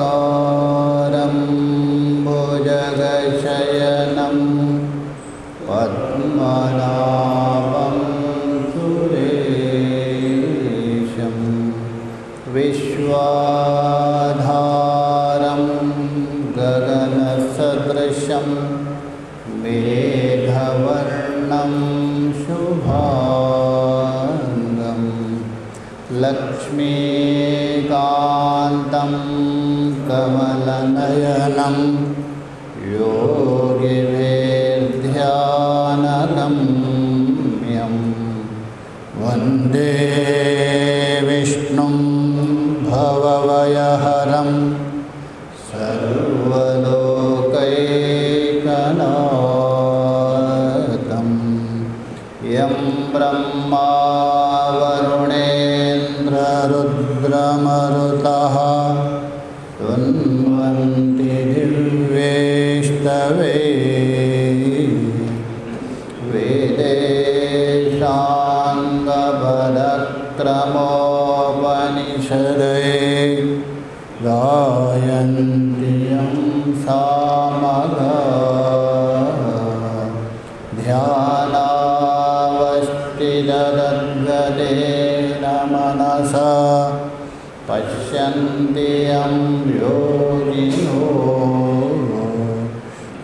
शान्ताकारं भुजगशयनं पद्मनाभं सुरेशं विश्वाधारं गगनसदृशं मेघवर्णं शुभांगं लक्ष्मीकान्तं कमलनयनं योगिभिर्ध्यानगम्यं वन्दे विष्णुं भवभयहरं सर्वलोकैकनाथं यं ब्रह्मा वरुणेन्द्ररुद्रमरुतः स्तुन्वन्ति दिव्यैस्तवे वेदेशाङ्गपदक्रमोपनिषदे गायन्ति यं सामगा ध्यानावस्थिततद्गतेन मनसा पश्यन्ति यं योगिनो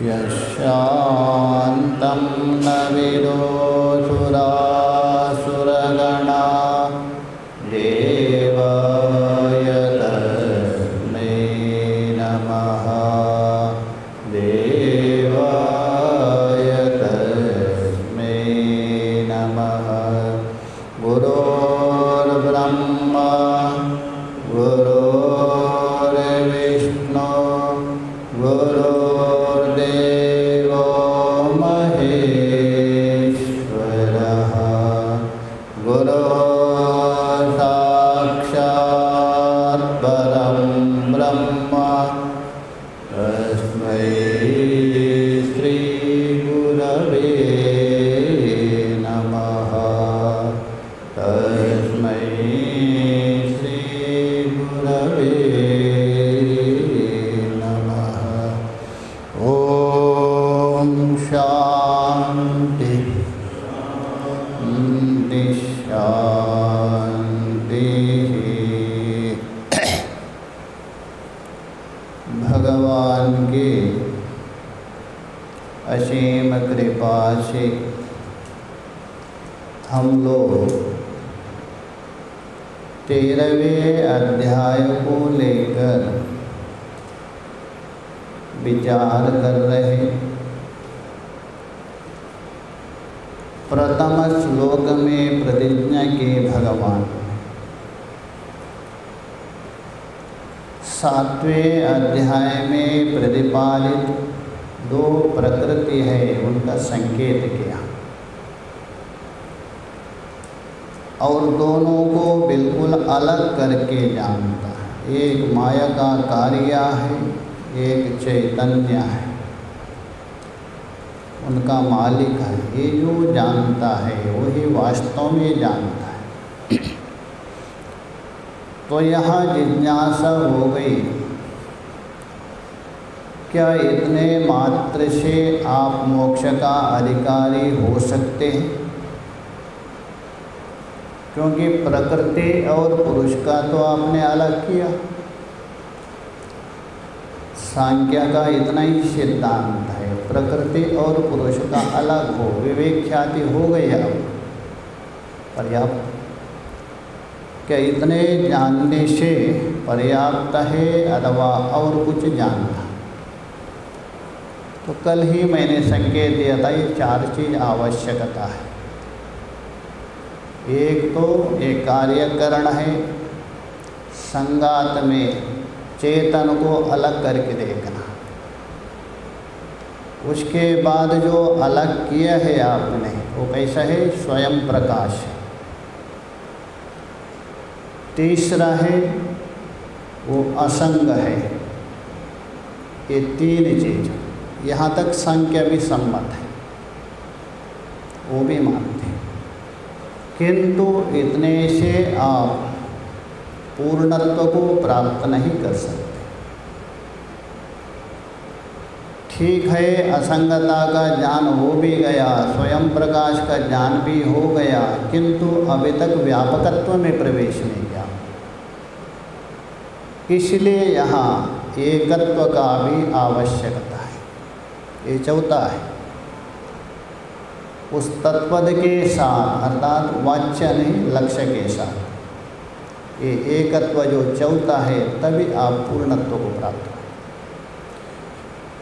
यशान्तं न विदुषुरासुरगणा देवाय तस्मै नमः देवाय तस्मै नमः। गुरुर्ब्रह्मा गुरुर्विष्णु गुरुर्देवो महेश्वरः गुरुर्साक्षात् परं ब्रह्म तस्मै श्रीगुरवे नमः तस्मै श्रीगुरवे नमः। ॐ शान्ति शान्ति। भगवान की असीम कृपा से हम लोग 13वें अध्याय को लेकर विचार कर रहे। प्रथम श्लोक में प्रतिज्ञा की भगवान, 7वें अध्याय में प्रतिपादित 2 प्रकृति है उनका संकेत किया और दोनों को बिल्कुल अलग करके जानता है। एक माया का कार्य है, एक चैतन्य है, उनका मालिक है। ये जो जानता है वही वास्तव में जानता है। तो यहाँ जिज्ञासा हो गई, क्या इतने मात्र से आप मोक्ष का अधिकारी हो सकते हैं? क्योंकि प्रकृति और पुरुष का तो आपने अलग किया। सांख्य का इतना ही सिद्धांत है, प्रकृति और पुरुष का अलग हो, विवेक ख्याति हो गई अब पर्याप्त। क्या इतने जानने से पर्याप्त है अथवा और कुछ जानना? तो कल ही मैंने संकेत दिया था, ये 4 चीज़ आवश्यकता है। एक तो एक कार्यकरण है, संगात में चेतन को अलग करके देखना। उसके बाद जो अलग किया है आपने वो कैसा है? स्वयं प्रकाश है। तीसरा है वो असंग है। ये 3 चीज़ यहाँ तक सांख्य भी सम्मत है, वो भी मानते हैं, किंतु इतने से आप पूर्णत्व को प्राप्त नहीं कर सकते। ठीक है, असंगता का ज्ञान हो भी गया, स्वयं प्रकाश का ज्ञान भी हो गया, किंतु अभी तक व्यापकत्व में प्रवेश नहीं किया। इसलिए यहाँ एकत्व का भी आवश्यकता है। ये चौथा है, उस तत्पद के साथ, अर्थात वाच्य नहीं लक्ष्य के साथ, ये एकत्व जो चौथा है, तभी आप पूर्णत्व को प्राप्त करें।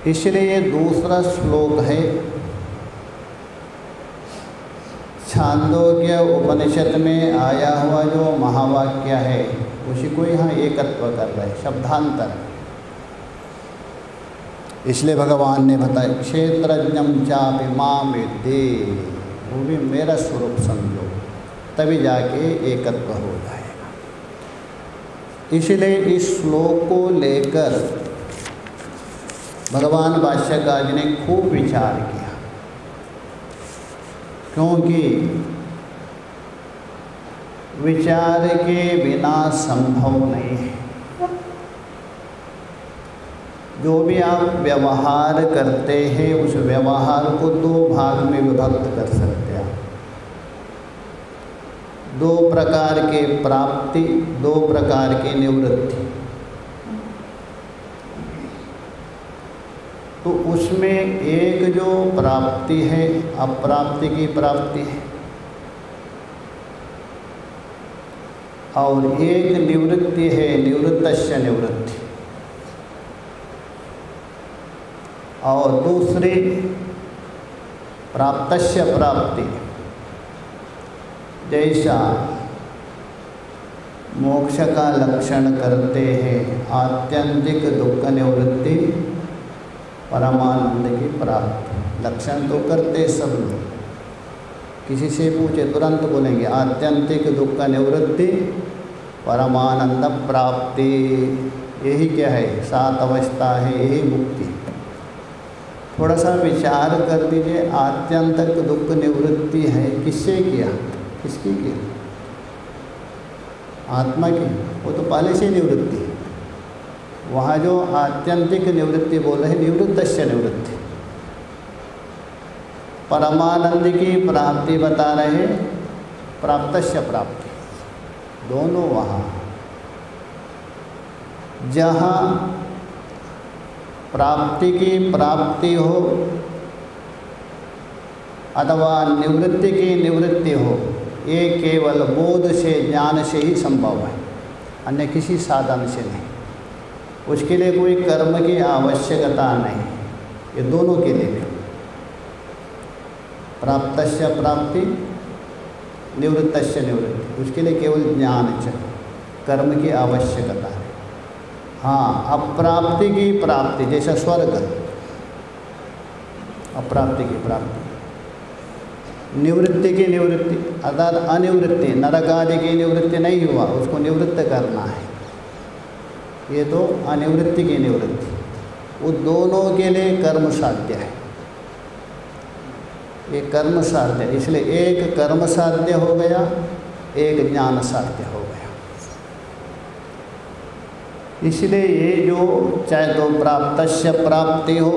इसलिए दूसरा श्लोक है, छांदोग्य उपनिषद में आया हुआ जो महावाक्य है, उसी को यहाँ एकत्व कर रहे हैं, शब्दांतर। इसलिए भगवान ने बताया, क्षेत्रज्ञं चापि मां विद्धि, वो भी मेरा स्वरूप समझो, तभी जाके एकत्व हो जाएगा। इसलिए इस श्लोक को लेकर भगवान भाष्यकार जी ने खूब विचार किया, क्योंकि विचार के बिना संभव नहीं है। जो भी आप व्यवहार करते हैं, उस व्यवहार को दो भाग में विभक्त कर सकते हैं। दो प्रकार के प्राप्ति, दो प्रकार की निवृत्ति। तो उसमें एक जो प्राप्ति है, अप्राप्ति की प्राप्ति है, और एक निवृत्ति है, निवृत्तस्य निवृत्ति, और दूसरी प्राप्तस्य प्राप्ति। जैसा मोक्ष का लक्षण करते हैं, आत्यंतिक दुख निवृत्ति, परमानंद की प्राप्ति। लक्षण तो करते सब लोग, किसी से पूछे तुरंत बोलेंगे आत्यंतिक दुख निवृत्ति, परमानंद प्राप्ति। यही क्या है? 7 अवस्था है, यही मुक्ति। थोड़ा सा विचार कर दीजिए, आत्यंतिक दुख निवृत्ति है, किससे किया? किसकी किया? आत्मा की। वो तो पहले से निवृत्ति है। वहाँ जो आत्यंतिक निवृत्ति बोल रहे हैं, निवृत्तस्य निवृत्ति। परमानंद की प्राप्ति बता रहे, प्राप्तस्य प्राप्ति, दोनों वहाँ। जहाँ प्राप्ति की प्राप्ति हो अथवा निवृत्ति की निवृत्ति हो, ये केवल बोध से, ज्ञान से ही संभव है, अन्य किसी साधन से नहीं। उसके लिए कोई कर्म की आवश्यकता नहीं। ये दोनों के लिए, प्राप्तस्य प्राप्ति, निवृत्तस्य निवृत्ति, उसके लिए केवल ज्ञान चाहिए, कर्म की आवश्यकता है। हाँ, अप्राप्ति की प्राप्ति, जैसा स्वर्ग, अप्राप्ति की प्राप्ति, निवृत्ति की निवृत्ति, अर्थात अनिवृत्ति, नरक आदि की निवृत्ति नहीं हुआ, उसको निवृत्त करना है। ये तो अनिवृत्ति की निवृत्ति, वो दोनों के लिए कर्म साध्य है। ये कर्म साध्य, इसलिए एक कर्म साध्य हो गया, एक ज्ञान साध्य हो गया। इसलिए ये जो चाहे तो प्राप्तस्य प्राप्ति हो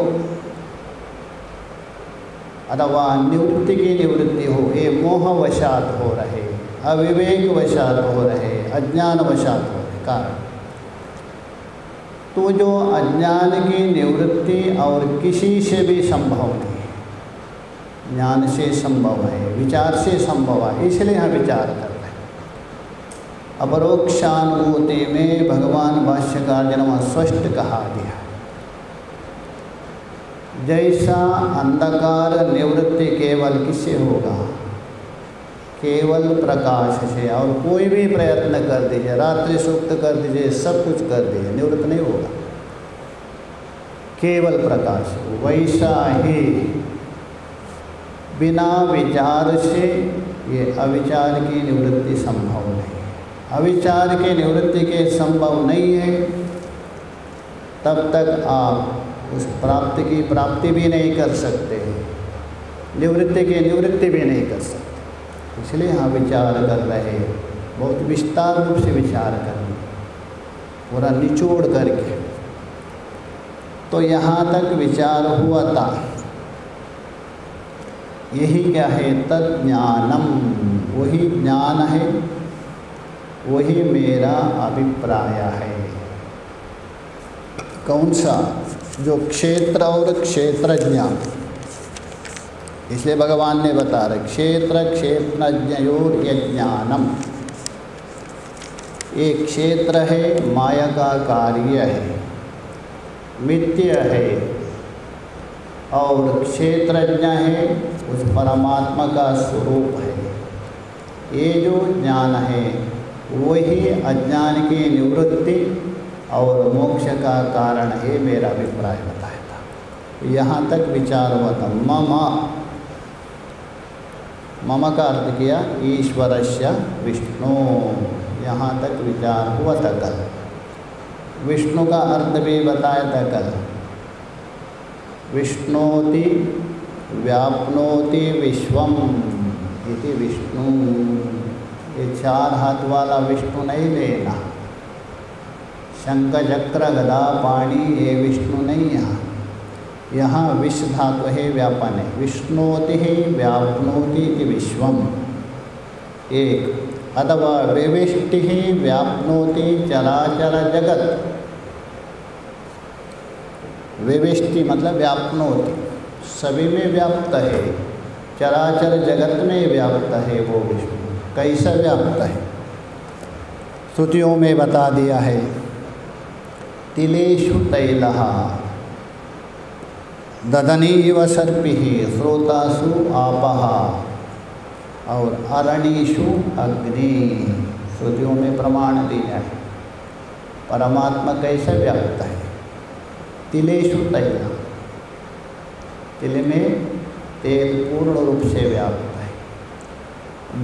अथवा निवृत्ति की निवृत्ति हो, ये मोहवशात हो रहे, अविवेक वशात हो रहे, अज्ञान वशात हो रहे कारण। तो जो अज्ञान की निवृत्ति और किसी से भी संभव नहीं है, ज्ञान से संभव है, विचार से संभव है, इसलिए हम विचार कर रहे हैं। अपरोक्षानुभूति में भगवान भाष्यकार जन्म स्पष्ट कहा दिया, जैसा अंधकार निवृत्ति केवल किससे होगा? केवल प्रकाश से। और कोई भी प्रयत्न कर दीजिए, रात्रि सूक्त कर दीजिए, सब कुछ कर दीजिए, निवृत्त नहीं होगा, केवल प्रकाश। वैसा ही बिना विचार से ये अविचार की निवृत्ति संभव नहीं है। अविचार की निवृत्ति के संभव नहीं है, तब तक आप उस प्राप्ति की प्राप्ति भी नहीं कर सकते, निवृत्ति की निवृत्ति भी नहीं कर सकते। इसलिए यहाँ विचार कर रहे, बहुत विस्तार रूप से विचार करना, पूरा निचोड़ करके। तो यहाँ तक विचार हुआ था। यही क्या है? तज्ज्ञानम, वही ज्ञान है, वही मेरा अभिप्राय है। कौन सा? जो क्षेत्र और क्षेत्रज्ञ, इसलिए भगवान ने बता रहे क्षेत्र क्षेत्रज्ञयोर यज्ञानम। एक क्षेत्र है, माया का कार्य है, मिथ्य है, और क्षेत्रज्ञ है, उस परमात्मा का स्वरूप है। ये जो ज्ञान है वही अज्ञान की निवृत्ति और मोक्ष का कारण है, मेरा अभिप्राय बताया था। यहाँ तक विचार हुआ था। मम का अर्थ किया ईश्वरस्य विष्णु, यहाँ तक विचार हुआ था कल। विष्णु का अर्थ भी बताया था कल। विष्णोति व्याप्नोति विश्वम इति विष्णु। ये चार हाथ वाला विष्णु नहीं लेना, शंख चक्र गदा पाणी ये विष्णु नहीं। यहाँ विश्व धातु है, व्यापन है। विष्णोति है व्याप्नोति इति विश्वम एक, अथवा विविष्टि ही व्याप्नोति चराचर जगत। विविष्टि मतलब व्याप्नोति, सभी में व्याप्त है, चराचर जगत में व्याप्त है वो विष्णु। कैसा व्याप्त है? श्रुतियों में बता दिया है। तिलेषु तैलः ददनीव सर्पिः स्रोतासु आपः और अरणीषु अग्नि। श्रुतियों में प्रमाण दिया है परमात्मा कैसे व्याप्त है। तिलेषु तैल, तिल में तेल पूर्ण रूप से व्याप्त है।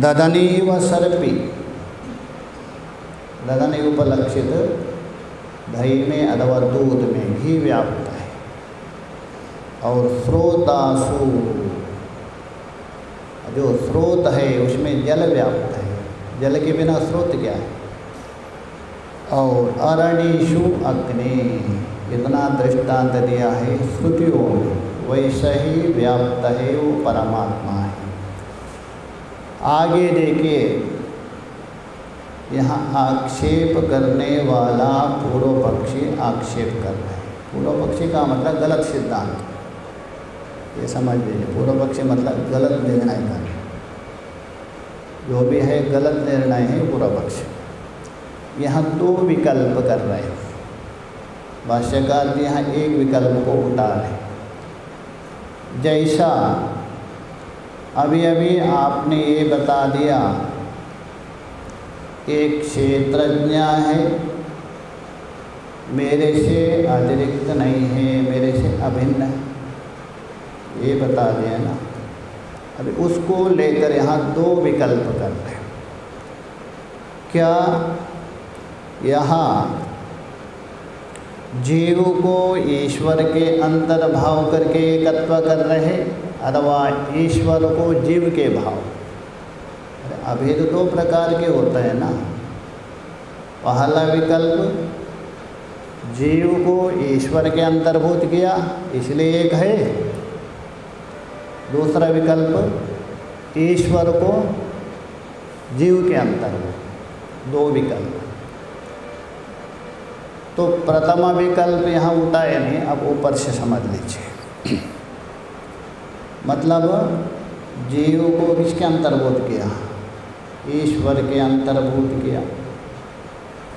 ददनीव सर्पि, ददनी उपलक्षित दही में अथवा दूध में घी व्याप्त है। और स्रोतासु, जो स्रोत है उसमें जल व्याप्त है, जल के बिना स्रोत क्या है। और अरणीषु अग्नि, इतना दृष्टांत दिया है श्रुतियों में, वैसे ही व्याप्त है वो परमात्मा है। आगे देखिए, यहाँ आक्षेप करने वाला पूर्व पक्षी आक्षेप कर रहे हैं। पूर्व पक्षी का मतलब गलत सिद्धांत, ये समझ लीजिए। पूर्व पक्षी मतलब गलत निर्णय करना, जो भी है गलत निर्णय है पूर्व पक्षी। यहाँ दो विकल्प कर रहे हैं भाष्यकार जी, यहाँ एक विकल्प को उठा रहे। जैसा अभी अभी आपने ये बता दिया, एक क्षेत्रज्ञ है, मेरे से अतिरिक्त नहीं है, मेरे से अभिन्न है, ये बता दिया ना। अभी उसको लेकर यहाँ दो विकल्प कर रहे हैं। क्या यहाँ जीव को ईश्वर के अंतर भाव करके एकत्व कर रहे, अथवा ईश्वर को जीव के भाव। अभेद दो प्रकार के होते हैं ना। पहला विकल्प जीव को ईश्वर के अंतर्भूत किया इसलिए एक है। दूसरा विकल्प ईश्वर को जीव के अंतर्भूत। दो विकल्प। तो प्रथम विकल्प यहाँ उठाए नहीं, अब ऊपर से समझ लीजिए। मतलब जीव को किसके अंतर्भूत किया? ईश्वर के अंतर्भूत किया।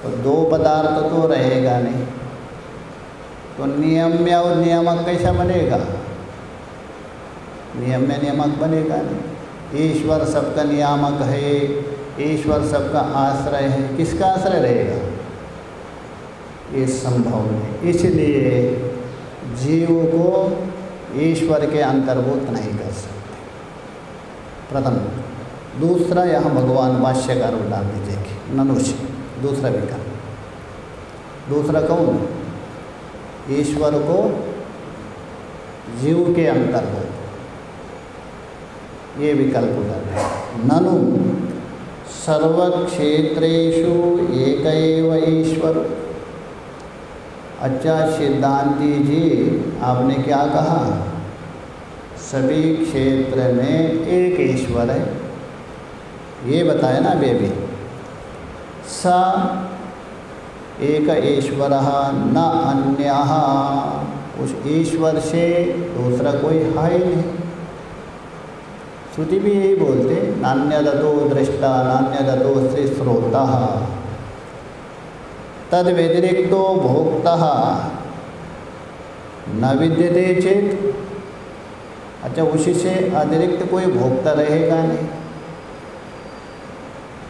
तो दो पदार्थ तो रहेगा नहीं, तो नियम्य और नियामक कैसा बनेगा? नियम्य नियामक बनेगा नहीं। ईश्वर सबका नियामक है, ईश्वर सबका आश्रय है, किसका आश्रय रहेगा? ये संभव नहीं। इसलिए जीव को ईश्वर के अंतर्भूत नहीं कर सकते, प्रथम। दूसरा यहाँ भगवान भाष्यकार उठा दीजिए ननुष, दूसरा विकल्प। दूसरा कौन? ईश्वर को जीव के अंतर्गत ये विकल्प उधर है। ननु सर्वक्षेत्रेषु एक एव ईश्वर। अच्छा सिद्धांति जी, आपने क्या कहा? सभी क्षेत्र में एक ईश्वर है, ये बताया ना अभी। स एक ईश्वरः न अन्यः, उस ईश्वर से दूसरा कोई है ही नहीं। श्रुति भी यही बोलते, नान्यदतो दृष्टा नान्यदतो श्रोता तद व्यतिरिक्तो भोक्ता न विद्यते चेत। अच्छा, उसी से अतिरिक्त कोई भोक्ता रहेगा नहीं,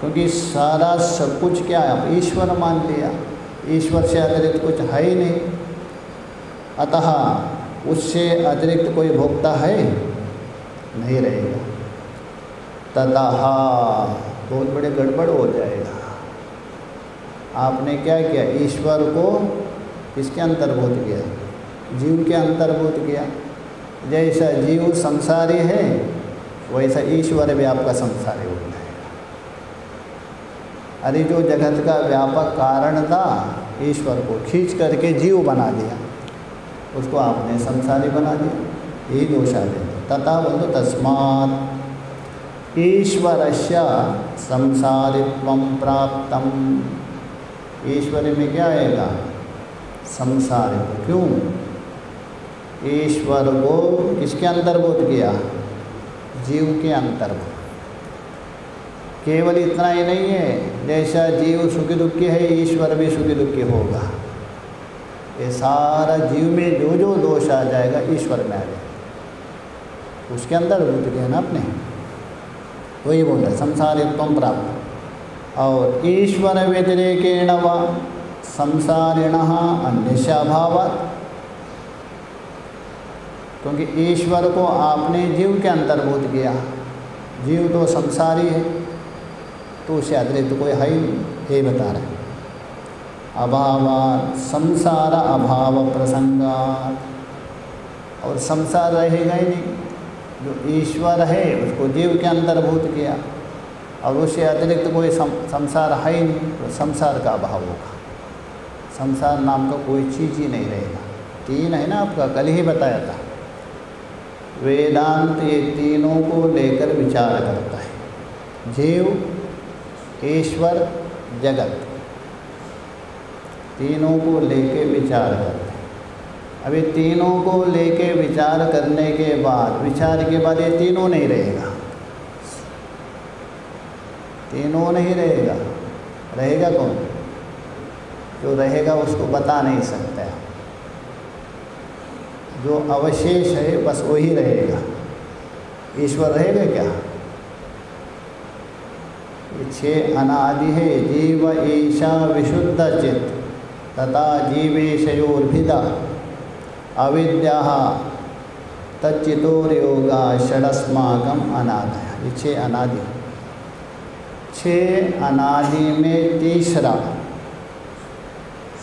क्योंकि सारा सब कुछ क्या है, आप ईश्वर मान लिया, ईश्वर से अतिरिक्त कुछ है ही नहीं, अतः उससे अतिरिक्त कोई भोक्ता है नहीं रहेगा। ततः बहुत बड़े गड़बड़ हो जाएगा। आपने क्या किया? ईश्वर को किसके अंतर्भूत किया? जीव के अंतर्भूत किया। जैसा जीव संसारी है वैसा ईश्वर भी आपका संसारी हो जाएगा। अरे जो जगत का व्यापक कारण था, ईश्वर को खींच करके जीव बना दिया, उसको आपने संसारी बना दिया। यही दोष आ गया। तथा बोलो तस्मात् ईश्वरस्य संसारित्वं प्राप्तम। ईश्वर में क्या आएगा? संसारित्व। क्यों? ईश्वर को किसके अंतर्भूत किया? जीव के अंतर्भूत। केवल इतना ही नहीं है, जैसा जीव सुखी दुखी है ईश्वर भी सुखी दुखी होगा। ये सारा जीव में जो जो दोष आ जाएगा ईश्वर में आ जाएगा, उसके अंतर्भूत किया ना आपने। वही बोल रहे संसारित्वं प्राप्त। और ईश्वर व्यतिरेकेण वा संसारिणः अन्यस्याभावात्, क्योंकि ईश्वर को आपने जीव के अंतर्भूत किया, जीव तो संसारी है, तो उससे अतिरिक्त कोई है ही नहीं, ये बता रहे। अभावात् संसार अभाव प्रसंगात्, और संसार रहेगा ही नहीं। जो ईश्वर है उसको जीव के अंतर्भूत किया और उससे अतिरिक्त कोई संसार है ही नहीं, तो संसार का अभाव होगा। संसार नाम का कोई चीज़ ही नहीं रहेगा। तीन है ना, आपका कल ही बताया था। वेदांत ये तीनों को लेकर विचार करता है, जीव, ईश्वर, जगत, तीनों को लेके विचार करते हैं। अभी तीनों को लेके विचार करने के बाद, विचार के बाद ये तीनों नहीं रहेगा, तीनों नहीं रहेगा। रहेगा कौन? जो रहेगा उसको बता नहीं सकता। जो अवशेष है बस वही रहेगा। ईश्वर रहेगा क्या? ये छह अनादि है। जीव ईशा विशुद्ध चित्त तथा जीवेशयोर्भिदा अविद्या तच्चितोर्योगा षडस्माकम अनादय। ये छह अनादि। छह अनादि में तीसरा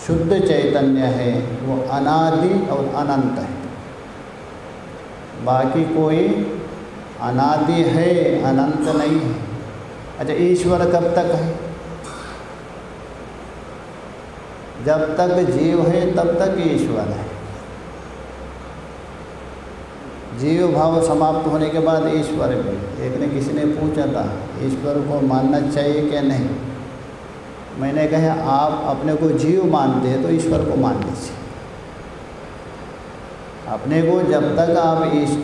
शुद्ध चैतन्य है, वो अनादि और अनंत है। बाकी कोई अनादि है, अनंत नहीं है। अच्छा, ईश्वर कब तक है? जब तक जीव है तब तक ईश्वर है। जीव भाव समाप्त होने के बाद ईश्वर भी। एक ने किसी ने पूछा था ईश्वर को मानना चाहिए क्या नहीं। मैंने कहा आप अपने को जीव मानते हैं तो ईश्वर को मान लीजिए। अपने को जब तक आप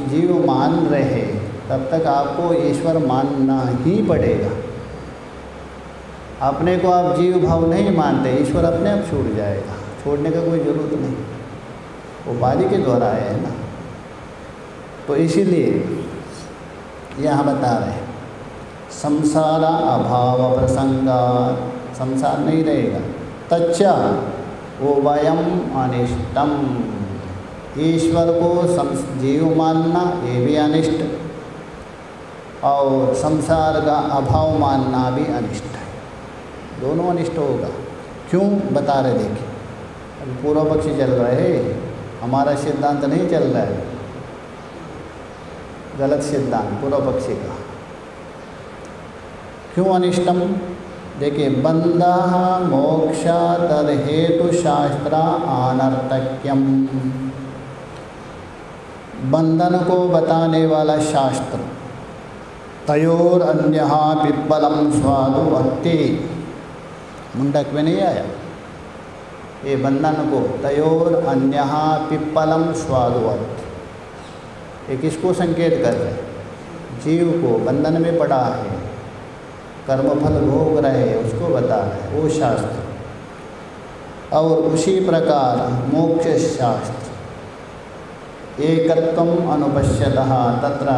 जीव मान रहे तब तक आपको ईश्वर मानना ही पड़ेगा। अपने को आप जीव भाव नहीं मानते, ईश्वर अपने आप छूट जाएगा। छोड़ने का कोई ज़रूरत नहीं, वो उपाधि के द्वारा आया है ना। तो इसीलिए यहाँ बता रहे हैं संसार अभाव प्रसंगा, संसार नहीं रहेगा। तच्चा वो वयम अनिष्टम, ईश्वर को जीव मानना ये भी अनिष्ट, और संसार का अभाव मानना भी अनिष्ट है। दोनों अनिष्ट होगा। क्यों बता रहे? देखिए, अभी पूर्व पक्षी चल रहा है, हमारा सिद्धांत नहीं चल रहा है। गलत सिद्धांत पूर्व पक्षी का। क्यों अनिष्टम? देखिए, बंधा मोक्षा तदहेतु शास्त्र अनर्थक्यम, बंधन को बताने वाला शास्त्र, तयोर अन्यः पिप्पलम स्वादु अत्ति, मुंडक में नहीं आया ये बंधन को, तयोर अन्यः पिप्पलम स्वादु अत्ति, ये किसको संकेत कर रहे? जीव को बंधन में पड़ा है, कर्मफल भोग रहे हैं, उसको बता रहे हैं वो शास्त्र। और उसी प्रकार मोक्ष शास्त्र, एकत्वम अनुपश्यतः तत्र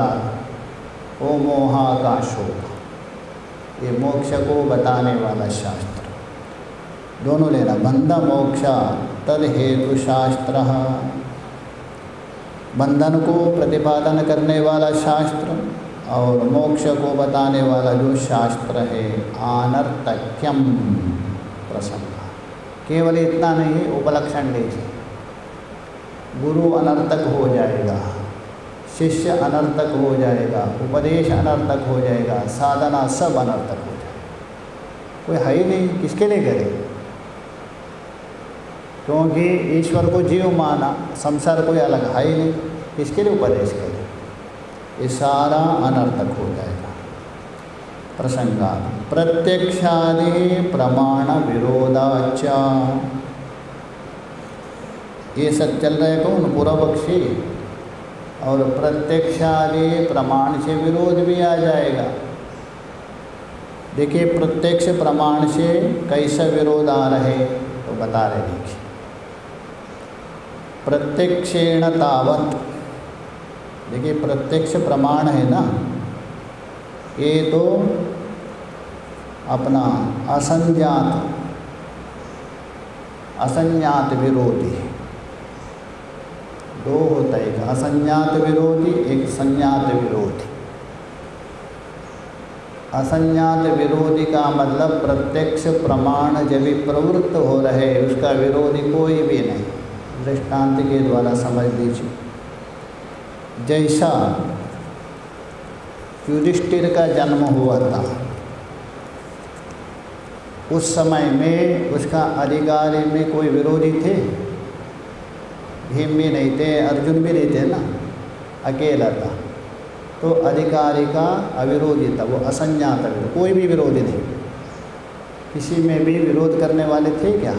ओ मोहाकाशोः, ये मोक्ष को बताने वाला शास्त्र। दोनों लेना, बंध मोक्ष तद हेतु शास्त्र, बंधन को प्रतिपादन करने वाला शास्त्र और मोक्ष को बताने वाला जो शास्त्र है, अनर्थक्यम प्रसंग। केवल इतना नहीं है, उपलक्षण लीजिए, गुरु अनर्थक हो जाएगा, शिष्य अनर्थक हो जाएगा, उपदेश अनर्थक हो जाएगा, साधना सब अनर्थक हो जाएगा। कोई है ही नहीं, किसके लिए करे? क्योंकि ईश्वर को जीव माना, संसार कोई अलग है ही नहीं, किसके लिए उपदेश करे? ये सारा अनर्थक हो जाएगा। प्रसंगात प्रत्यक्षादि प्रमाण विरोधाच, ये सब चल रहे कौन? पूर्व पक्षी। और प्रत्यक्षादि प्रमाण से विरोध भी आ जाएगा। देखिए, प्रत्यक्ष प्रमाण से कैसा विरोध आ रहे तो बता रहे। देखिए, प्रत्यक्षेण तावत, देखिए प्रत्यक्ष प्रमाण है ना, ये तो अपना असंज्ञात विरोधी, दो होता है, एक असंज्ञात विरोधी, एक संज्ञात विरोधी। असंज्ञात विरोधी का मतलब प्रत्यक्ष प्रमाण जब भी प्रवृत्त हो रहे, उसका विरोधी कोई भी नहीं। दृष्टांत के द्वारा समझ लीजिए, जैसा युधिष्ठिर का जन्म हुआ था, उस समय में उसका अधिकारी में कोई विरोधी थे? भीम भी नहीं थे, अर्जुन भी नहीं थे ना, अकेला था। तो अधिकारी का अविरोधी था, वो असंज्ञात विरोध, कोई भी विरोधी नहीं। किसी में भी विरोध करने वाले थे क्या?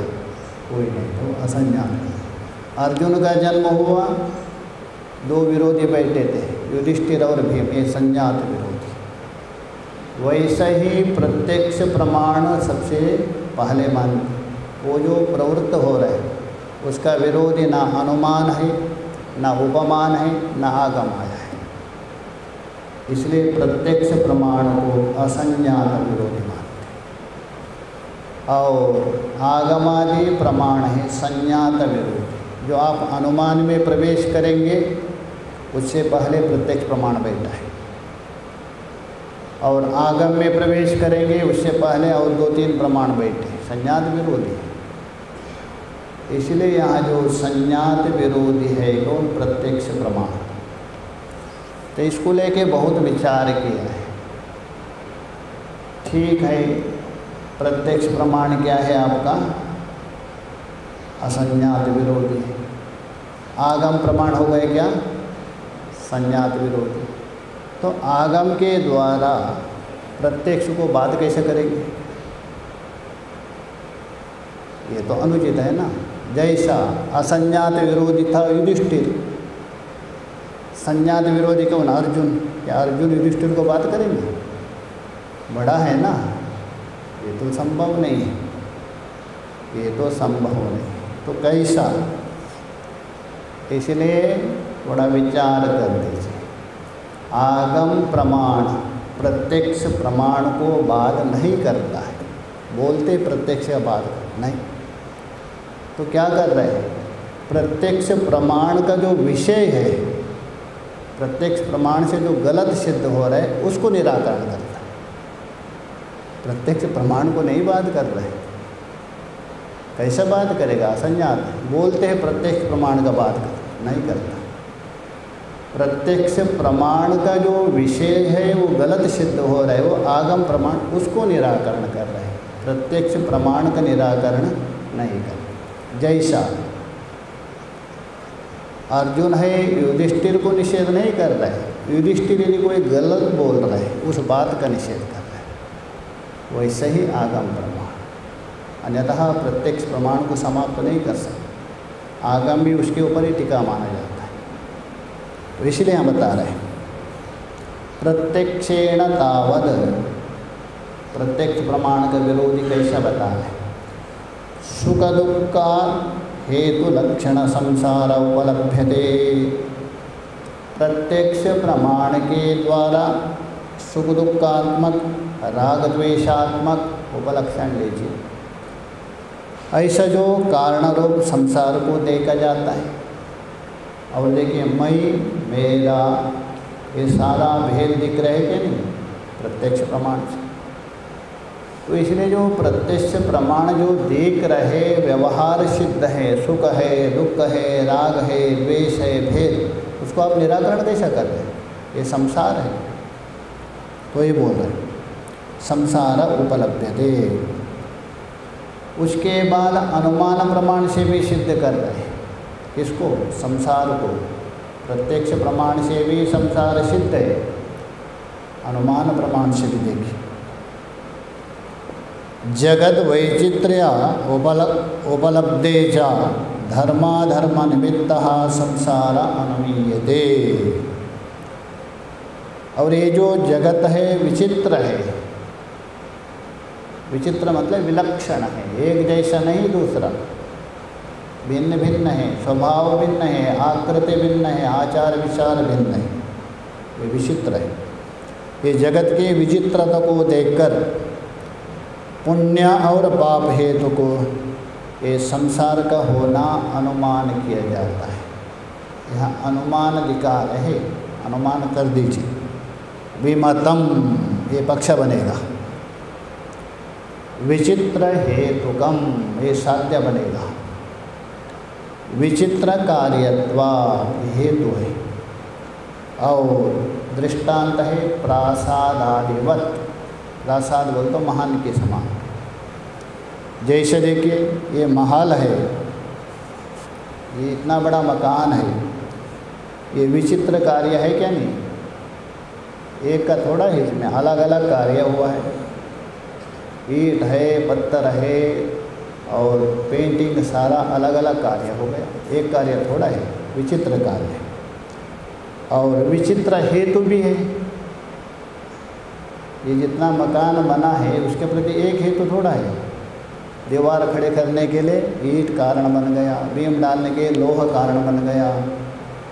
कोई नहीं, तो असंज्ञात। अर्जुन का जन्म हुआ, दो विरोधी बैठे थे, युधिष्ठिर और भीम, ये संज्ञात विरोधी। वैसे ही प्रत्यक्ष प्रमाण सबसे पहले मानते, वो जो प्रवृत्त हो रहे उसका विरोधी ना अनुमान है, ना उपमान है, ना आगम आया है। इसलिए प्रत्यक्ष प्रमाण को असंज्ञात विरोधी मानते। और आगमादि प्रमाण है संज्ञात विरोधी, जो आप अनुमान में प्रवेश करेंगे उससे पहले प्रत्यक्ष प्रमाण बैठा है, और आगम में प्रवेश करेंगे उससे पहले और दो तीन प्रमाण बैठे, संज्ञात विरोधी। इसलिए यहाँ जो संज्ञात विरोधी है कौन? प्रत्यक्ष प्रमाण। तो इसको लेके बहुत विचार किया है। ठीक है, प्रत्यक्ष प्रमाण क्या है आपका? असंज्ञात विरोधी। आगम प्रमाण हो गए क्या? संज्ञात विरोधी। तो आगम के द्वारा प्रत्यक्ष को बात कैसे करेंगे? ये तो अनुचित है ना। जैसा असंज्ञात विरोधी था युधिष्ठिर, संज्ञात विरोधी कौन? अर्जुन। क्या अर्जुन युधिष्ठिर को बात करेंगे? बड़ा है ना, ये तो संभव नहीं है, ये तो संभव नहीं। तो कैसा? इसलिए थोड़ा विचार कर दीजिए। आगम प्रमाण प्रत्यक्ष प्रमाण को बाध नहीं करता है, बोलते प्रत्यक्ष का बाध नहीं। तो क्या कर रहे हैं? प्रत्यक्ष प्रमाण का जो विषय है, प्रत्यक्ष प्रमाण से जो गलत सिद्ध हो रहा है उसको निराकरण करता है, प्रत्यक्ष प्रमाण को नहीं बाध कर रहे। कैसे बात करेगा? असंज्ञात। बोलते हैं प्रत्यक्ष प्रमाण का बात कर, नहीं करता। प्रत्यक्ष प्रमाण का जो विषय है वो गलत सिद्ध हो रहा है, वो आगम प्रमाण उसको निराकरण कर रहे हैं, प्रत्यक्ष प्रमाण का निराकरण नहीं कर। जैसा अर्जुन है युधिष्ठिर को निषेध नहीं कर रहा है, युधिष्ठिर यदि कोई गलत बोल रहा है उस बात का निषेध कर रहा है, वैसे ही आगम प्रमाण, अन्यतः प्रत्यक्ष प्रमाण को समाप्त नहीं कर सकते, आगम भी उसके ऊपर ही टिका माना जाता है। तो इसलिए हम बता रहे हैं प्रत्यक्षेण तावद, प्रत्यक्ष प्रमाण का विरोधी कैसा बता रहे हैं, सुख दुख हेतु लक्षण संसार उपलभ्यते, प्रत्यक्ष प्रमाण के द्वारा सुख दुखात्मक राग द्वेषात्मक उपलक्षण लीजिए, ऐसा जो कारण रूप संसार को देखा जाता है। और देखिए मैं मेरा ये सारा भेद दिख रहे कि नहीं प्रत्यक्ष प्रमाण से। तो इसलिए जो प्रत्यक्ष प्रमाण जो देख रहे व्यवहार सिद्ध है, सुख है दुख है राग है द्वेष है भेद, उसको आप निराकरण कैसा कर रहे हैं, ये संसार है। तो ये बोल रहे संसार उपलभ्यते, उसके बाद अनुमान प्रमाण से भी सिद्ध कर रहे हैं, किसको, संसार को, प्रत्यक्ष प्रमाण से भी संसार सिद्ध है, अनुमान प्रमाण से भी देखिए जगत वैचित्र्य उपलब्धे च धर्माधर्म निमित्तः संसार अनुमीयते। और ये जो जगत है विचित्र है, विचित्र मतलब विलक्षण है, एक जैसा नहीं दूसरा, भिन्न भिन्न है, स्वभाव भिन्न है, आकृति भिन्न है, आचार विचार भिन्न है, ये विचित्र है। ये जगत की विचित्रता को देखकर पुण्य और पाप हेतु को ये संसार का होना अनुमान किया जाता है। यहाँ अनुमान दिखा रहे, अनुमान कर दीजिए, विमतम ये पक्ष बनेगा, विचित्र हेतुकम ये साध्य बनेगा, विचित्र कार्यत्वा हेतु है, और दृष्टांत है प्रासादादिवत, प्रासाद बोल तो महान के समान। जैसे देखिए ये महल है, ये इतना बड़ा मकान है, ये विचित्र कार्य है क्या नहीं, एक का थोड़ा है, इसमें अलग अलग कार्य हुआ है, ईंट है पत्थर है और पेंटिंग, सारा अलग अलग कार्य हो गया, एक कार्य थोड़ा है, विचित्र कार्य है। और विचित्र हेतु भी है, ये जितना मकान बना है उसके प्रति एक हेतु थोड़ा है, दीवार खड़े करने के लिए ईंट कारण बन गया, बीम डालने के लिए लोहा कारण बन गया,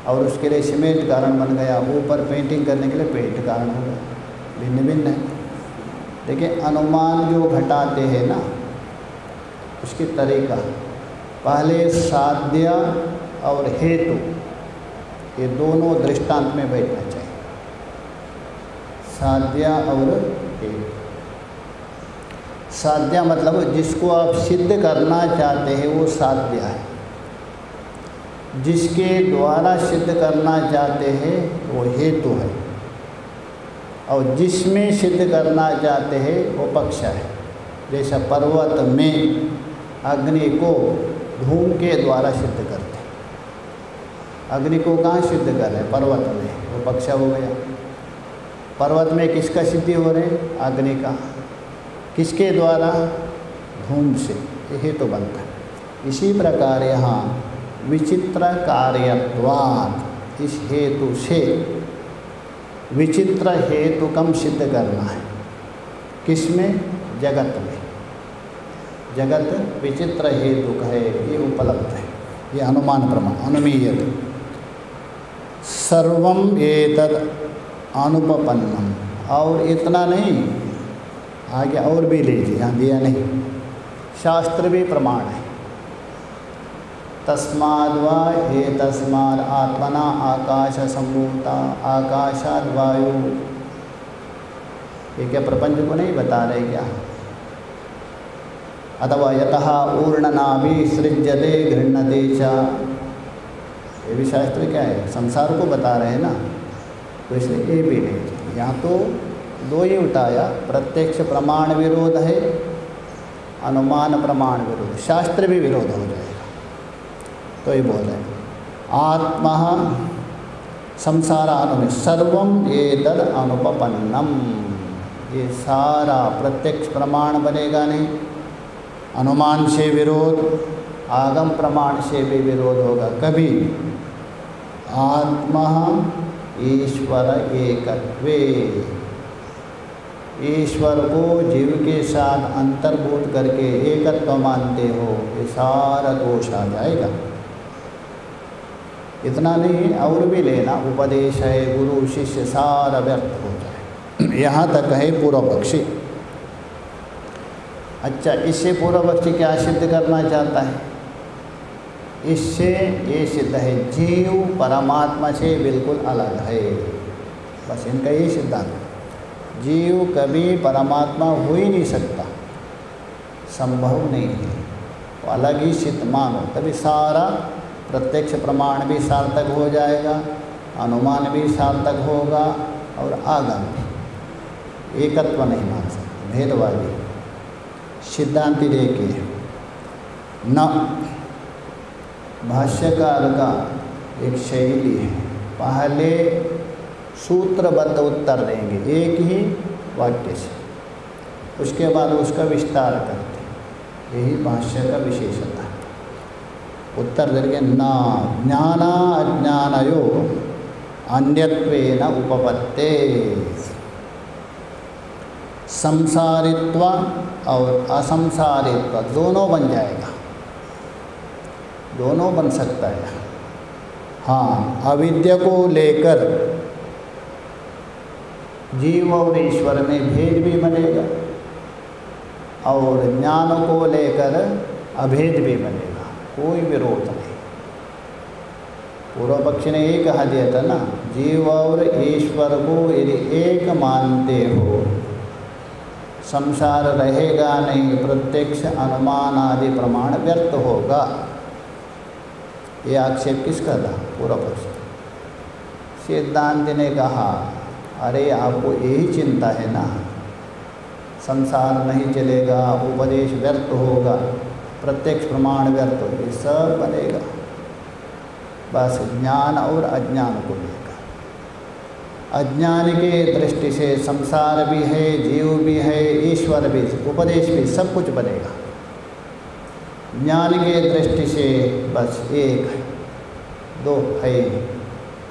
और उसके लिए सीमेंट कारण बन गया, ऊपर पेंटिंग करने के लिए पेंट कारण हो गया, भिन्न भिन्न है। देखिए अनुमान जो घटाते हैं ना, उसकी तरीका पहले साध्य और हेतु ये दोनों दृष्टांत में बैठना चाहिए, साध्य और हेतु। साध्य मतलब जिसको आप सिद्ध करना चाहते हैं वो साध्य है, जिसके द्वारा सिद्ध करना चाहते हैं वो हेतु है, और जिसमें सिद्ध करना चाहते हैं वो पक्ष है। जैसा पर्वत में अग्नि को धूम के द्वारा सिद्ध करते हैं, अग्नि को कहाँ सिद्ध कर रहे हैं, पर्वत में, वो पक्ष हो गया। पर्वत में किसका सिद्धि हो रहे, अग्नि का, किसके द्वारा, धूम से, ये हेतु बनता है। इसी प्रकार यहाँ विचित्र कार्यत्वात्, इस हेतु से विचित्र हेतु कम सिद्ध करना है, किसमें, जगत में, जगत विचित्र हेतु है, ये उपलब्ध है, ये अनुमान प्रमाण अनुमीयते। सर्वम एतद अनुपपन्नम, और इतना नहीं, आगे और भी लीजिए, यहाँ दिया नहीं, शास्त्र भी प्रमाण है। तस्माद्वा एतस्माद् आत्मना आकाश सम्भूता आकाशाद् वायु, ये क्या प्रपंच को नहीं बता रहे क्या, अथवा यतः ऊर्णनाभि सृज्यते गृह्णते च, ये भी शास्त्र क्या है, संसार को बता रहे हैं ना, तो इसलिए ये भी नहीं। यहाँ तो दो ही उठाया, प्रत्यक्ष प्रमाण विरोध है, अनुमान प्रमाण विरोध, शास्त्र भी विरोध हो जाएगा। तो ये बोल रहे आत्मा संसारानुमेय सर्वम एतद् अनुपपन्नम, ये सारा प्रत्यक्ष प्रमाण बनेगा नहीं, अनुमान से विरोध, आगम प्रमाण से भी विरोध होगा। कभी आत्मा ईश्वर एकत्वे, ईश्वर को जीव के साथ अंतर्भूत करके एकत्व मानते हो, ये सारा दोष आ जाएगा। इतना नहीं और भी लेना, उपदेश है, गुरु शिष्य सारा व्यर्थ हो जाए। यहाँ तक है पूर्व पक्षी। अच्छा, इससे पूर्व पक्षी क्या सिद्ध करना चाहता है? इससे ये सिद्ध है जीव परमात्मा से बिल्कुल अलग है, बस इनका ये सिद्धांत। जीव कभी परमात्मा हो ही नहीं सकता, संभव नहीं है, तो अलग ही सिद्ध मानो, तभी सारा प्रत्यक्ष प्रमाण भी सार्थक हो जाएगा, अनुमान भी सार्थक होगा और आगम भी। एकत्व नहीं मान सकते, भेदवादी सिद्धांति देखिए न। भाष्यकार का एक शैली है, पहले सूत्रबद्ध उत्तर देंगे एक ही वाक्य से, उसके बाद उसका विस्तार करते, यही भाष्य का विशेषता है। उत्तर देंगे न ज्ञान अज्ञानयो अन्यत्वेन उपपत्ते, संसारित्व और असंसारित्व दोनों बन जाएगा, दोनों बन सकता है। हाँ, अविद्या को लेकर जीव और ईश्वर में भेद भी बनेगा और ज्ञान को लेकर अभेद भी बनेगा, कोई विरोध नहीं। पूर्व पक्षी ने ये कहा दिया था ना, जीव और ईश्वर को यदि एक मानते हो, संसार रहेगा नहीं, प्रत्यक्ष अनुमान आदि प्रमाण व्यर्थ होगा। ये आक्षेप किसका था? पूर्व पक्षी। सिद्धांत ने कहा अरे आपको यही चिंता है ना, संसार नहीं चलेगा, उपदेश व्यर्थ होगा, प्रत्यक्ष प्रमाण व्यर्थ होगा, ये सब बनेगा बस ज्ञान और अज्ञान को लेकर। अज्ञान के दृष्टि से संसार भी है, जीव भी है, ईश्वर भी, उपदेश भी, सब कुछ बनेगा। ज्ञान के दृष्टि से बस एक है, दो है,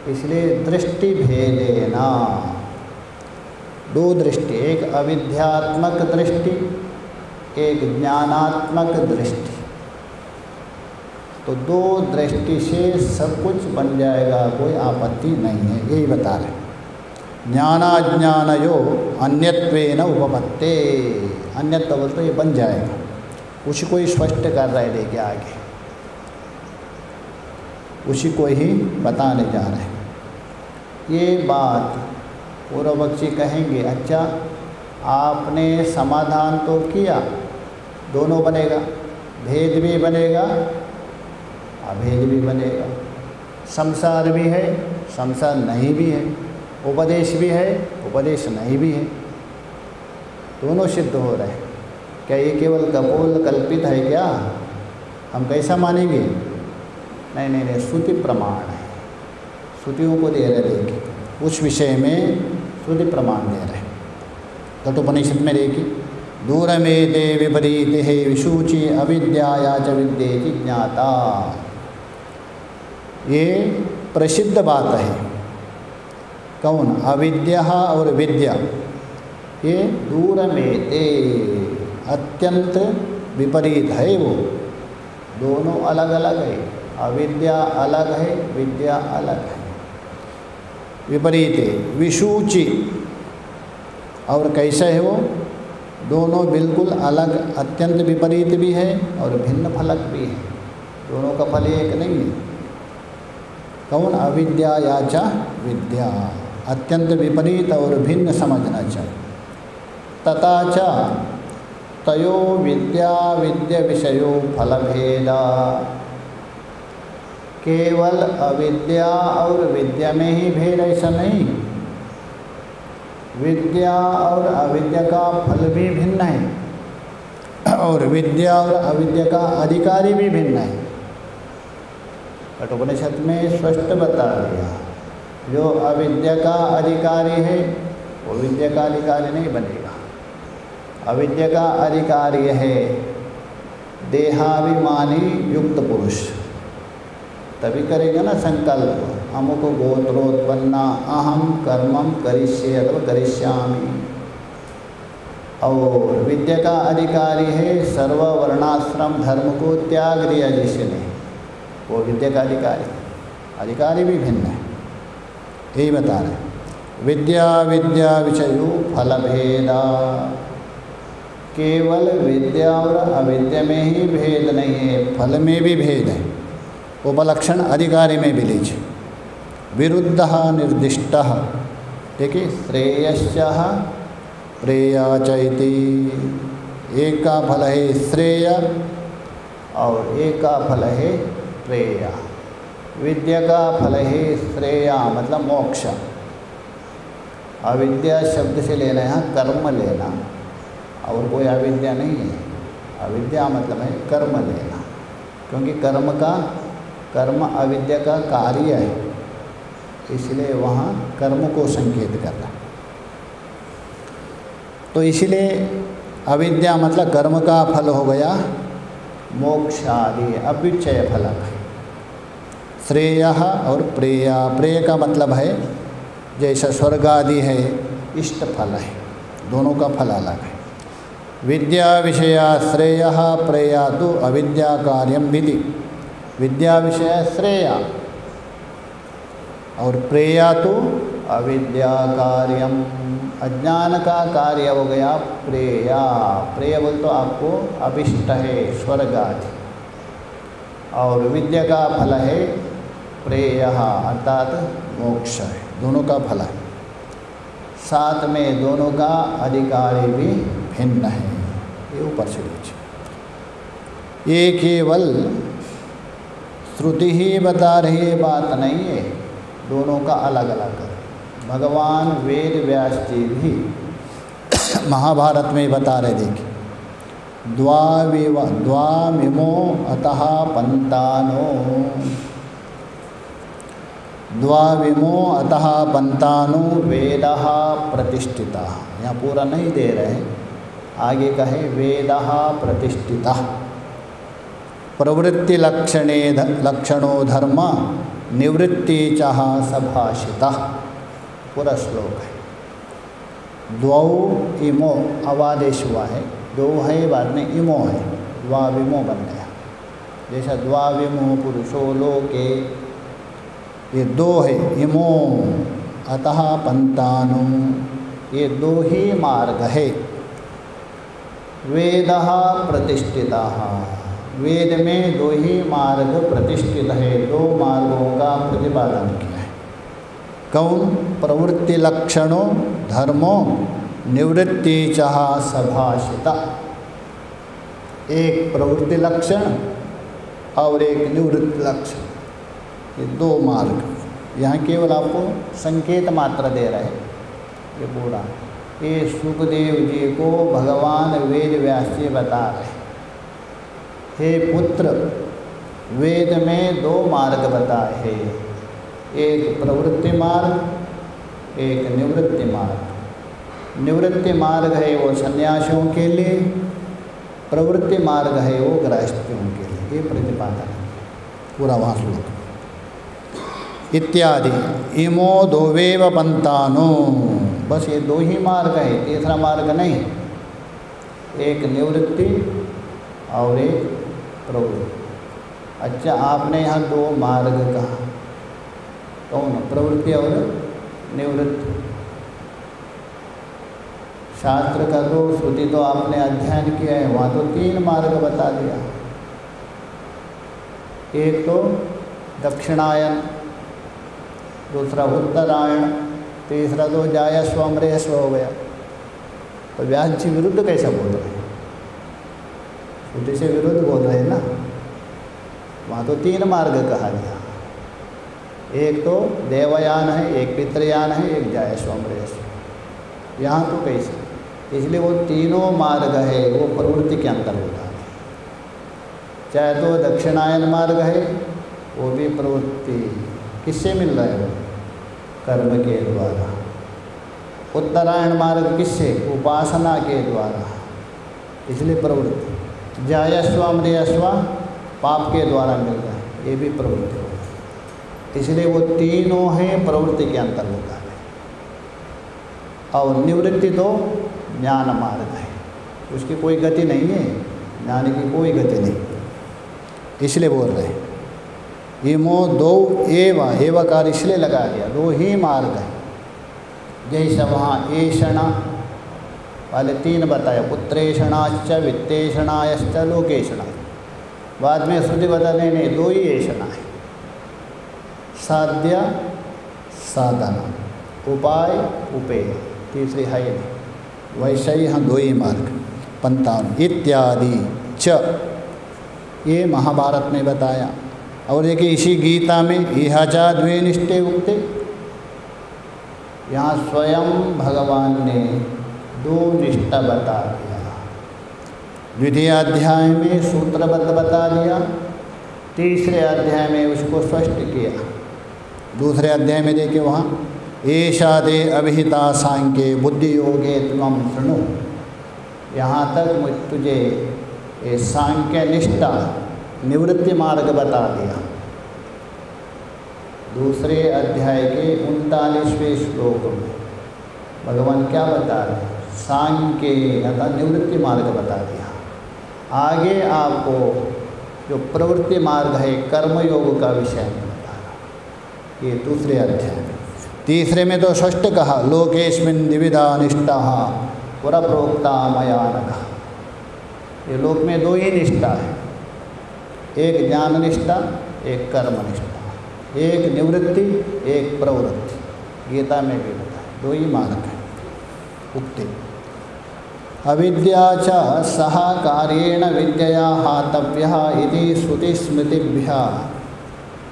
इसलिए दृष्टि भेदेना, दो दृष्टि, एक अविद्यात्मक दृष्टि, एक ज्ञानात्मक दृष्टि, तो दो दृष्टि से सब कुछ बन जाएगा, कोई आपत्ति नहीं है, यही बता रहे। ज्ञानाज्ञानयो अन्यत्वेन उपपत्ते, अन्यत्व बोल तो ये बन जाएगा, उसी को ही स्पष्ट कर रहे लेके आगे, उसी को ही बताने जा रहे हैं। ये बात पूर्व पक्षी कहेंगे अच्छा आपने समाधान तो किया, दोनों बनेगा, भेद भी बनेगा, अभेद भी बनेगा, संसार भी है, संसार नहीं भी है, उपदेश भी है, उपदेश नहीं भी है, दोनों सिद्ध हो रहे हैं। क्या ये केवल कपोल कल्पित है क्या? हम कैसा मानेंगे? नहीं नहीं नहीं, श्रुति प्रमाण है, श्रुतियों को दे रहे, देखिए उस विषय में श्रुति प्रमाण दे रहे। तटोपनिषद में देखिए, दूरमेते विपरीते विशूचि अविद्याया च विद्येति ज्ञाता, ये प्रसिद्ध बात है। कौन? अविद्या और विद्या, ये दूरमेते अत्यंत विपरीत है, वो दोनों अलग अलग है, अविद्या अलग है, विद्या अलग है। विपरीत है, विशूचि, और कैसे है वो? दोनों बिल्कुल अलग, अत्यंत विपरीत भी है और भिन्न फलक भी है, दोनों का फल एक नहीं है। कौन? अविद्या या च विद्या, अत्यंत विपरीत और भिन्न समझना चाहिए। तथा च तयो विद्या विद्या विषयो फलभेदा, केवल अविद्या और विद्या में ही भेद ऐसा नहीं, विद्या और अविद्या का फल भी भिन्न है और विद्या और अविद्या का अधिकारी भी भिन्न है। कठोपनिषद में स्पष्ट बता दिया, जो अविद्या का अधिकारी है वो विद्या का अधिकारी नहीं बनेगा। अविद्या का अधिकारी है देहाभिमानी युक्त पुरुष, तभी करेगा ना संकल्प, अमुक गोत्रोत्पन्ना अहम कर्मम करिष्ये अथवा करिष्यामि। और विद्या का अधिकारी है सर्व वर्णाश्रम धर्म को त्याग दिया जिसने, वो विद्या का अधिकारी भी भिन्न है। यही बता रहे विद्या विद्या विषयो फल भेदा, केवल विद्या और अविद्या में ही भेद नहीं है, फल में भी भेद है। उपलक्षण अधिकारी में भी लीजिए। विरुद्ध निर्दिष्ट, देखिए श्रेयश्च प्रेयाचैति, एक का फल है श्रेय और एक का फल है प्रेया। विद्या का फल है श्रेया मतलब मोक्ष, अविद्या शब्द से लेना यहाँ कर्म लेना, और कोई अविद्या नहीं है। अविद्या मतलब है कर्म लेना, क्योंकि कर्म अविद्या का कार्य है, इसलिए वहाँ कर्म को संकेत करना। तो इसलिए अविद्या मतलब कर्म का फल हो गया मोक्ष आदि अव्युच्चय फलक है। श्रेय और प्रेया, प्रेय का मतलब है जैसा स्वर्ग आदि है इष्ट फल है, दोनों का फल अलग है। विद्या विषया श्रेय प्रेया तो अविद्या कार्यम विधि, विद्या विषय श्रेया और प्रेया तो अविद्या कार्यम, अज्ञान का कार्य हो गया प्रेया। प्रेय बोल तो आपको अभिष्ट है स्वर्ग आदि, और विद्या का फल है प्रेय अर्थात मोक्ष है, दोनों का फल है। साथ में दोनों का अधिकारी भी भिन्न है। ये ऊपर से लीजिए, ये केवल श्रुति ही बता रही है बात नहीं है, दोनों का अलग अलग है। भगवान वेद व्यास जी भी महाभारत में बता रहे, देखिए द्वामिमो अतः पंतानो, द्वाविमो अतः पंतानो वेदः प्रतिष्ठितः। यहाँ पूरा नहीं दे रहे हैं, आगे कहे वेदः प्रतिष्ठितः प्रवृत्ति लक्षणो धर्म निवृत्ति चाह सभाषितः, पूरा श्लोक है। द्वौ इमो अवादेश हुआ है, दो है बाद में इमो है, द्वाविमो बन गया। जैसा द्वाविमो पुरुषो लोके, ये दो है, इमो अतः पंतानु, ये दो ही मार्ग है। वेदः प्रतिष्ठितः, वेद में दो ही मार्ग प्रतिष्ठित है, दो मार्गों का प्रतिपादन किया है। कौन? प्रवृत्ति लक्षणों धर्मो निवृत्ति चाह सभाषिता, एक प्रवृत्ति लक्षण और एक निवृत्ति लक्षण, ये दो मार्ग। यहाँ केवल आपको संकेत मात्र दे रहे हैं। ये पूरा ये सुखदेव जी को भगवान वेद व्यास जी बता रहे, हे पुत्र वेद में दो मार्ग बताए हैं, एक प्रवृत्ति मार्ग एक निवृत्ति मार्ग। निवृत्ति मार्ग है वो सन्यासियों के लिए, प्रवृत्ति मार्ग है वो गृहस्थियों के लिए। ये प्रतिपादन है पूरा वहाँ श्लोक इत्यादि। इमो दोवेव पंतानो, बस ये दो ही मार्ग है, तीसरा मार्ग नहीं, एक निवृत्ति और एक प्रवृत्ति। अच्छा, आपने यहाँ दो मार्ग कहा, कौन? प्रवृत्ति और निवृत्ति। शास्त्र का तो श्रुति तो आपने अध्ययन किया है, वहाँ तो तीन मार्ग बता दिया। एक तो दक्षिणायन, दूसरा उत्तरायण, तीसरा तो जायस्व अमरेस्व हो गया। तो व्यास जी विरुद्ध कैसा बोल रहे हैं? श्रुति से विरुद्ध बोल रहे हैं ना, वहाँ तो तीन मार्ग कहा गया। एक तो देवयान है, एक पितृयान है, एक जायस्वमृयस्व। यहाँ तो कैसे, इसलिए वो तीनों मार्ग है वो प्रवृत्ति के अंतर्गत है। चाहे तो दक्षिणायन मार्ग है वो भी प्रवृत्ति किससे मिल रहा है, वो कर्म के द्वारा। उत्तरायण मार्ग किससे, उपासना के द्वारा, इसलिए प्रवृत्ति। जायस्वमृयस्व पाप के द्वारा मिल रहा है, ये भी प्रवृत्ति हो, इसलिए वो तीनों हैं प्रवृत्ति के अंतर्गत है। और निवृत्ति तो ज्ञान मार्ग है, उसकी कोई गति नहीं है, ज्ञान की कोई गति नहीं, इसलिए बोल रहे हैं इमो दो एवकार इसलिए लगा दिया, दो ही मार्ग है। जैसे वहाँ ऐषणा वाले तीन बताया, पुत्रेषणाश्च वित्तेषणायश्च लोकेषणा, बाद में श्रुति बताने नहीं दो ही ऐषणा है, साध्य साधन, उपाय उपेय, तीसरी है नहीं। वैसे ही हाँ दो ही मार्ग 55 इत्यादि च, ये महाभारत में बताया। और देखिए इसी गीता में इहाचा द्वे निष्ठे उक्ते, यहाँ स्वयं भगवान ने दो निष्ठा बता दिया। द्वितीय अध्याय में सूत्रबद्ध बता दिया, तीसरे अध्याय में उसको स्पष्ट किया। दूसरे अध्याय में देखिए वहाँ एषा ते अभिहिता सांख्ये बुद्धि योगे त्वं शृणु, यहाँ तक तुझे ये सांख्य निष्ठा निवृत्ति मार्ग बता दिया। दूसरे अध्याय के 39वें श्लोक में भगवान क्या बता रहे हैं, सांख्य अर्थात निवृत्ति मार्ग बता दिया। आगे आपको जो प्रवृत्ति मार्ग है कर्मयोग का विषय में बता रहा, ये दूसरे अध्याय में। तीसरे में तो षष्ठ कहा, लोकेस्मिन् द्विविधा निष्ठा पुरा प्रोक्ता मया नघ, ये लोक में दो ही निष्ठा है, एक ज्ञान निष्ठा, एक कर्म निष्ठा, एक निवृत्ति, एक प्रवृत्ति। गीता में भी बताया दो ही मार्ग है। उक्ति अविद्या च सह कार्येण विद्यया हातव्यः इति श्रुतिस्मृतिभ्यः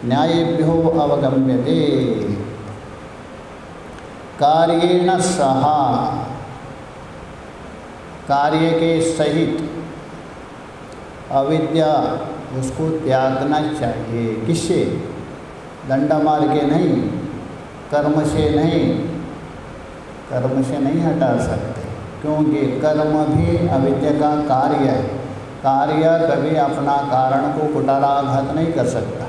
न्यायेभ्यो अवगम्यते। कार्येण सह, कार्य के सहित अविद्या उसको त्यागना चाहिए। किससे, डंडा मार के नहीं, कर्म से नहीं, कर्म से नहीं हटा सकते, क्योंकि कर्म भी अविद्या का कार्य है। कार्य कभी अपना कारण को कुटाराघात नहीं कर सकता,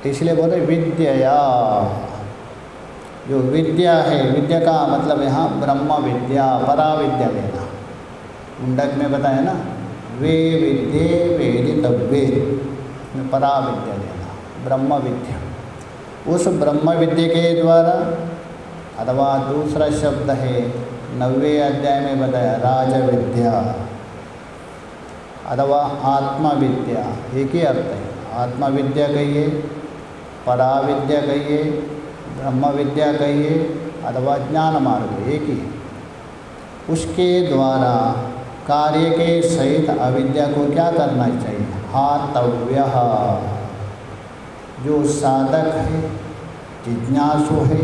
इसलिए बोले विद्या। जो विद्या है, विद्या का मतलब यहाँ ब्रह्म विद्या, परा विद्या लेना। मुंडक में बताया ना, वे विद्ये वेदितव्ये, परा विद्या लेना, ब्रह्म विद्या। उस ब्रह्म विद्या के द्वारा, अथवा दूसरा शब्द है 90वें अध्याय में बताया राज विद्या अथवा आत्मविद्या, एक ही अर्थ है। आत्मविद्या कहिए, परा विद्या कहिए, ब्रह्म विद्या कहिए, अथवा ज्ञान मार्ग, एक ही। उसके द्वारा कार्य के सहित अविद्या को क्या करना चाहिए, हातव्य। जो साधक है, जिज्ञासु है,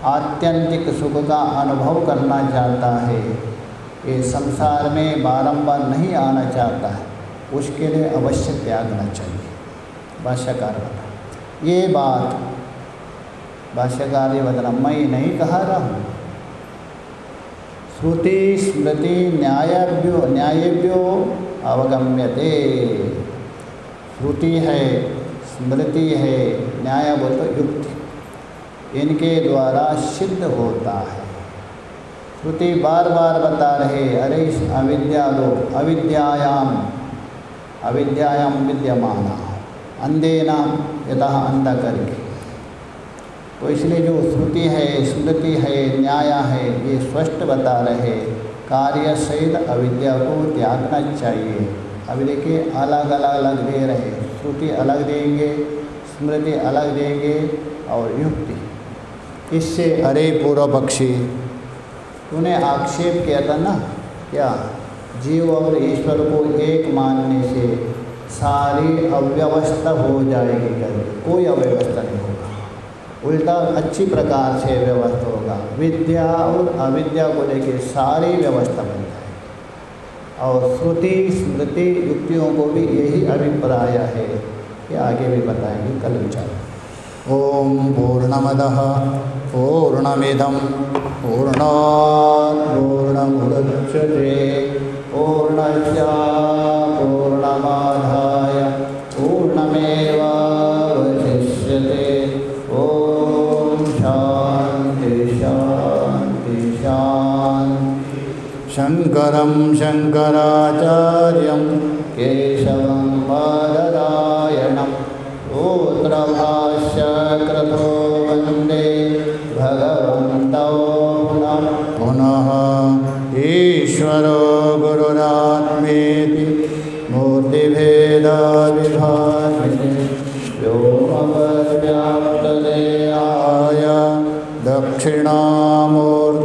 आत्यंतिक सुख का अनुभव करना चाहता है, ये संसार में बारंबार नहीं आना चाहता है, उसके लिए अवश्य त्यागना चाहिए। भाष्यकार बता, ये बात भाष्यकार ये बता, मैं नहीं कहा रहा हूँ। श्रुति स्मृति न्यायेभ्यो अवगम्यते। श्रुति है, स्मृति है, न्याय बोल तो युक्ति, इनके द्वारा सिद्ध होता है। श्रुति बार बार बता रहे, अरे इस अविद्या लोग अविद्यायाम विद्यमाना अंधेना यतः अंधा करके। तो इसलिए जो श्रुति है, स्मृति है, न्याय है, ये स्पष्ट बता रहे कार्य सहित अविद्या को त्यागना चाहिए। अभी देखिए अलग अलग दे रहे, श्रुति अलग देंगे, स्मृति अलग देंगे और युक्ति। इससे अरे पूर्व पक्षी, उन्हें आक्षेप किया था ना, क्या जीव और ईश्वर को एक मानने से सारी अव्यवस्था हो जाएगी, कभी कोई अव्यवस्था नहीं होगा, उल्टा अच्छी प्रकार से व्यवस्था होगा। विद्या और अविद्या को लेकर सारी व्यवस्था बन जाएगी। और श्रुति स्मृति युक्तियों को भी यही अभिप्राय है, ये आगे भी बताएंगे कल विचार। ओम पूर्णमदः पूर्णमिदं पूर्णात् पूर्णमुदच्यते पूर्णस्य पूर्णमादाय पूर्णमेवावशिष्यते। ओम शांति शांति शांति। शंकरं शंकराचार्यं केशवं बादरायणं सूत्रभाष्यकृतो वन्दे भगवन्तौ पुनः ईश्वरो गुरुरात्मेति मूर्तिभेदविभागिने व्योमवद्व्याप्तदेहाय दक्षिणामूर्तये